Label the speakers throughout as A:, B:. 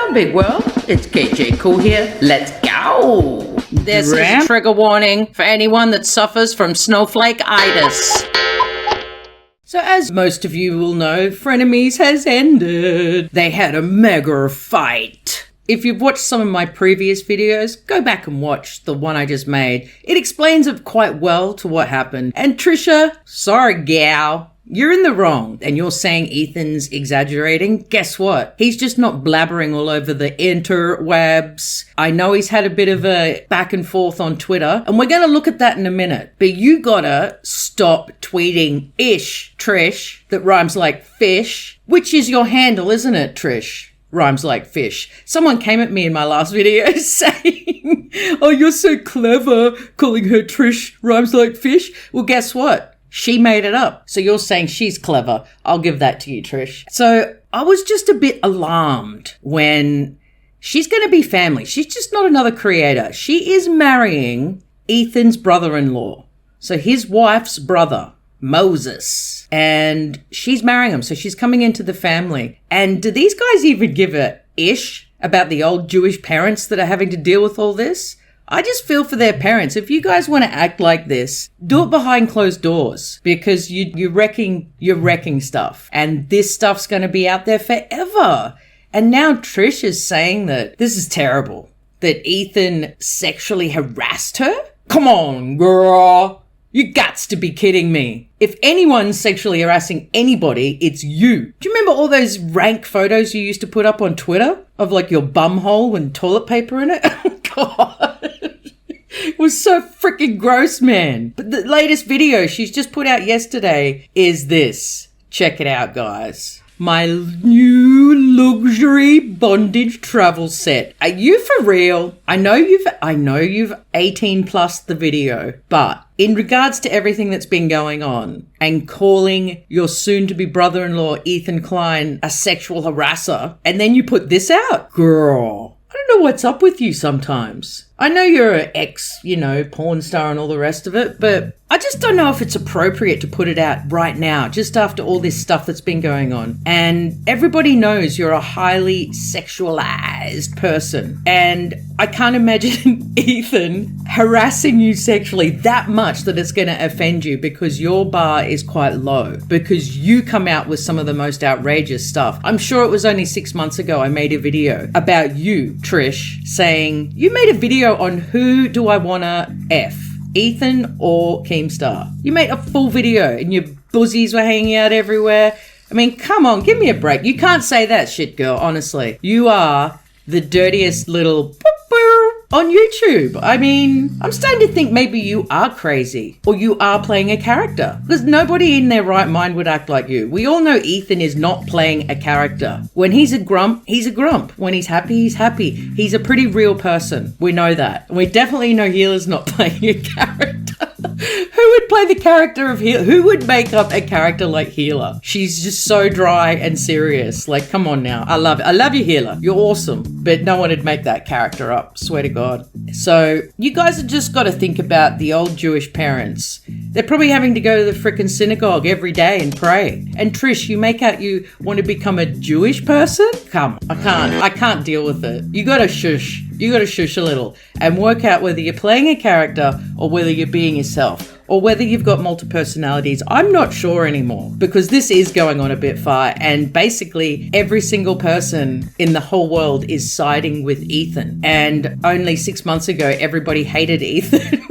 A: on, big world? It's KJ Kool here. Let's go! This is a trigger warning for anyone that suffers from snowflake-itis. So as most of you will know, Frenemies has ended. They had a mega fight. If you've watched some of my previous videos, go back and watch the one I just made. It explains it quite well to what happened. And Trisha, sorry gal, you're in the wrong. And you're saying Ethan's exaggerating. Guess what? He's just not blabbering all over the interwebs. I know he's had a bit of a back and forth on Twitter, and we're going to look at that in a minute. But you gotta stop tweeting ISH Trish, that rhymes like fish, which is your handle, isn't it, Trish? Rhymes like fish. Someone came at me in my last video saying, oh, you're so clever calling her Trish rhymes like fish. Well, guess what? She made it up. So you're saying she's clever. I'll give that to you, Trish. So I was just a bit alarmed when she's going to be family. She's just not another creator. She is marrying Ethan's brother-in-law. So his wife's brother, Moses. And she's marrying him. So she's coming into the family. And do these guys even give a ish about the old Jewish parents that are having to deal with all this? I just feel for their parents. If you guys want to act like this, do it behind closed doors, because you're wrecking stuff, and this stuff's going to be out there forever. And now Trish is saying that this is terrible, that Ethan sexually harassed her. Come on, girl. You gots to be kidding me. If anyone's sexually harassing anybody, it's you. Do you remember all those rank photos you used to put up on Twitter of like your bum hole and toilet paper in it? Oh, God. It was so freaking gross, man. But the latest video she's just put out yesterday is this. Check it out, guys. My new luxury bondage travel set. Are you for real? I know you've 18 plus the video, but in regards to everything that's been going on and calling your soon-to-be brother-in-law Ethan Klein a sexual harasser, and then you put this out? Girl, I don't know what's up with you sometimes. I know you're an ex, porn star and all the rest of it, but I just don't know if it's appropriate to put it out right now, just after all this stuff that's been going on. And everybody knows you're a highly sexualized person. And I can't imagine Ethan harassing you sexually that much that it's going to offend you, because your bar is quite low, because you come out with some of the most outrageous stuff. I'm sure it was only 6 months ago I made a video about you, Trish, saying you made a video on who do I wanna F, Ethan or Keemstar. You made a full video and your buzzies were hanging out everywhere. I mean, come on, give me a break. You can't say that shit, girl, honestly. You are the dirtiest little on YouTube. I mean, I'm starting to think maybe you are crazy, or you are playing a character, because nobody in their right mind would act like you. We all know Ethan is not playing a character. When he's a grump, he's a grump. When he's happy, he's happy. He's a pretty real person. We know that. And we definitely know Healer's not playing a character. Who would play the character of Healer? Who would make up a character like Healer? She's just so dry and serious. Like, come on now. I love you, Healer. You're awesome. But no one would make that character up. Swear to God. So you guys have just got to think about the old Jewish parents. They're probably having to go to the frickin' synagogue every day and pray. And Trish, you make out you want to become a Jewish person? Come, I can't deal with it. You got to shush. You got to shush a little and work out whether you're playing a character or whether you're being yourself, or whether you've got multiple personalities. I'm not sure anymore, because this is going on a bit far, and basically every single person in the whole world is siding with Ethan. And only 6 months ago, everybody hated Ethan.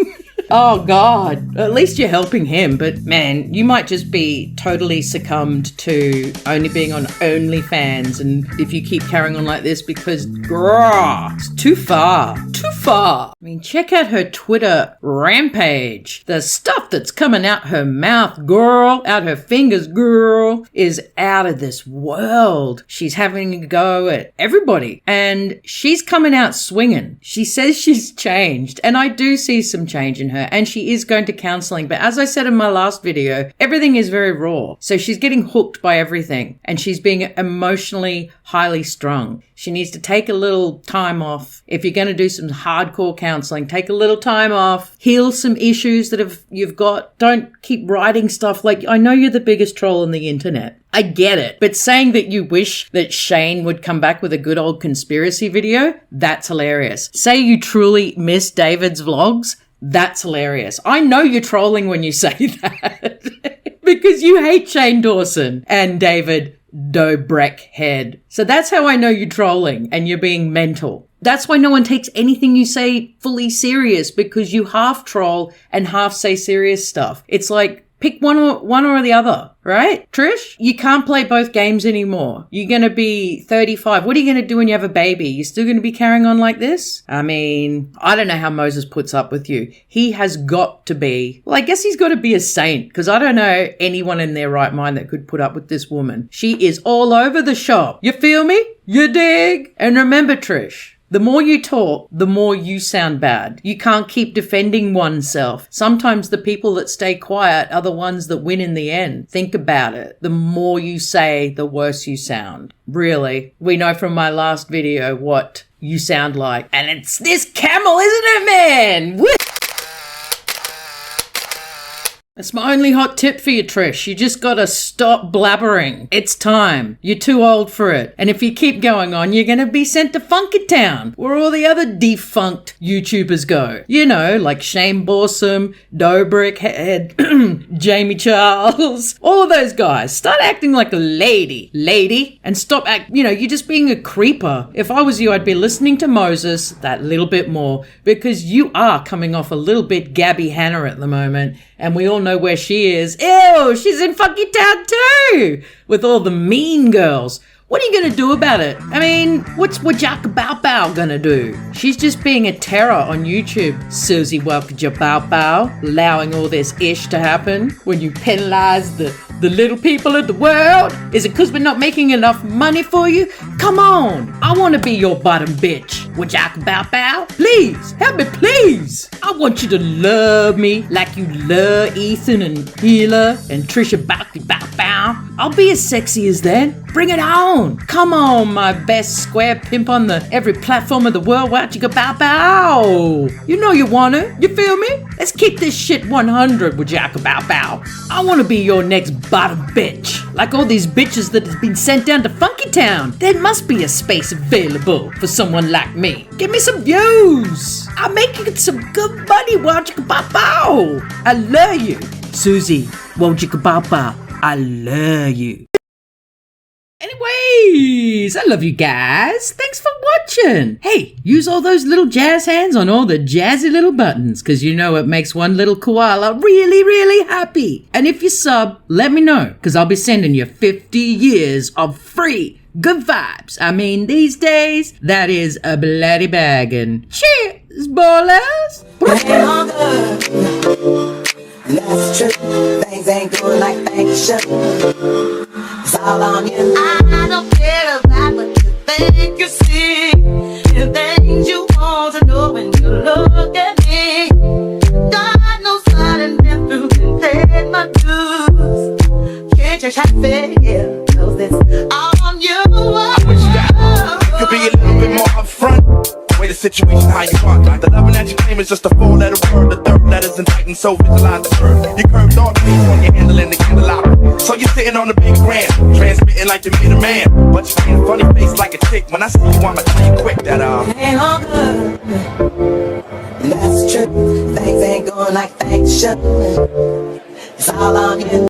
A: Oh, God. At least you're helping him. But, man, you might just be totally succumbed to only being on OnlyFans. And if you keep carrying on like this, because, girl, it's too far. Too far. I mean, check out her Twitter rampage. The stuff that's coming out her mouth, girl, out her fingers, girl, is out of this world. She's having a go at everybody. And she's coming out swinging. She says she's changed. And I do see some change in her. And she is going to counseling. But as I said in my last video, everything is very raw. So she's getting hooked by everything. And she's being emotionally highly strung. She needs to take a little time off. If you're going to do some hardcore counseling, counseling. Take a little time off. Heal some issues that you've got. Don't keep writing stuff like, I know you're the biggest troll on the internet. I get it. But saying that you wish that Shane would come back with a good old conspiracy video, that's hilarious. Say you truly miss David's vlogs, that's hilarious. I know you're trolling when you say that because you hate Shane Dawson and David Dobrik Head. So that's how I know you're trolling and you're being mental. That's why no one takes anything you say fully serious, because you half troll and half say serious stuff. It's like, pick one or the other, right? Trish, you can't play both games anymore. You're going to be 35. What are you going to do when you have a baby? You're still going to be carrying on like this? I mean, I don't know how Moses puts up with you. He has got to be, well, I guess he's got to be a saint, because I don't know anyone in their right mind that could put up with this woman. She is all over the shop. You feel me? You dig? And remember, Trish, the more you talk, the more you sound bad. You can't keep defending oneself. Sometimes the people that stay quiet are the ones that win in the end. Think about it. The more you say, the worse you sound. Really. We know from my last video what you sound like. And it's this camel, isn't it, man? Woo! That's my only hot tip for you, Trish. You just gotta stop blabbering. It's time. You're too old for it. And if you keep going on, you're gonna be sent to Funky Town, where all the other defunct YouTubers go. You know, like Shane Borsum, Dobrik Head, Jamie Charles, all of those guys. Start acting like a lady, and stop you're just being a creeper. If I was you, I'd be listening to Moses that little bit more, because you are coming off a little bit Gabby Hanna at the moment, and we all know where she is. Ew, she's in Funky Town too, with all the mean girls. What are you going to do about it? I mean, what's Wajaka Bow Bow going to do? She's just being a terror on YouTube. Susie Wakaja Bow Bow, allowing all this ish to happen when you penalize the little people of the world. Is it because we're not making enough money for you? Come on, I want to be your bottom bitch. Wajaka Bow Bow, please, help me please. I want you to love me like you love Ethan and Hila and Trisha Bow Bow. I'll be as sexy as that. Bring it on. Come on, my best square pimp on every platform of the world. Watch you go bow bow. You know you want to. You feel me? Let's keep this shit 100 with Jacka Bow Bow. I want to be your next bottom bitch. Like all these bitches that has been sent down to Funky Town. There must be a space available for someone like me. Give me some views. I'll make you some good money. Watch you go bow bow. I love you. Susie, won't you go bow bow? I love you. Anyways, I love you guys. Thanks for watching. Hey, use all those little jazz hands on all the jazzy little buttons, because you know it makes one little koala really, really happy. And if you sub, let me know, because I'll be sending you 50 years of free good vibes. I mean, these days, that is a bloody baggin'. Cheers, ballers.
B: That's true. Things ain't going like things should. It's all on you. I don't care about what you think you see. The things you want to know when you look at me. God knows I done been through and paid my dues. Can't you try to figure? Knows this all on you. I wish that you could be a little bit more upfront. Way the situation how you want. The loving that you claim is just a 4-letter word. The third letter's indicting, so visualize the curve. You curved all the things when you're handling the candelabra. So you're sitting on the big grand, transmitting like you made a man. But you ain't a funny face like a chick. When I see you, I'ma tell you quick that it ain't all good. That's true. Things ain't going like things should. It's all on you.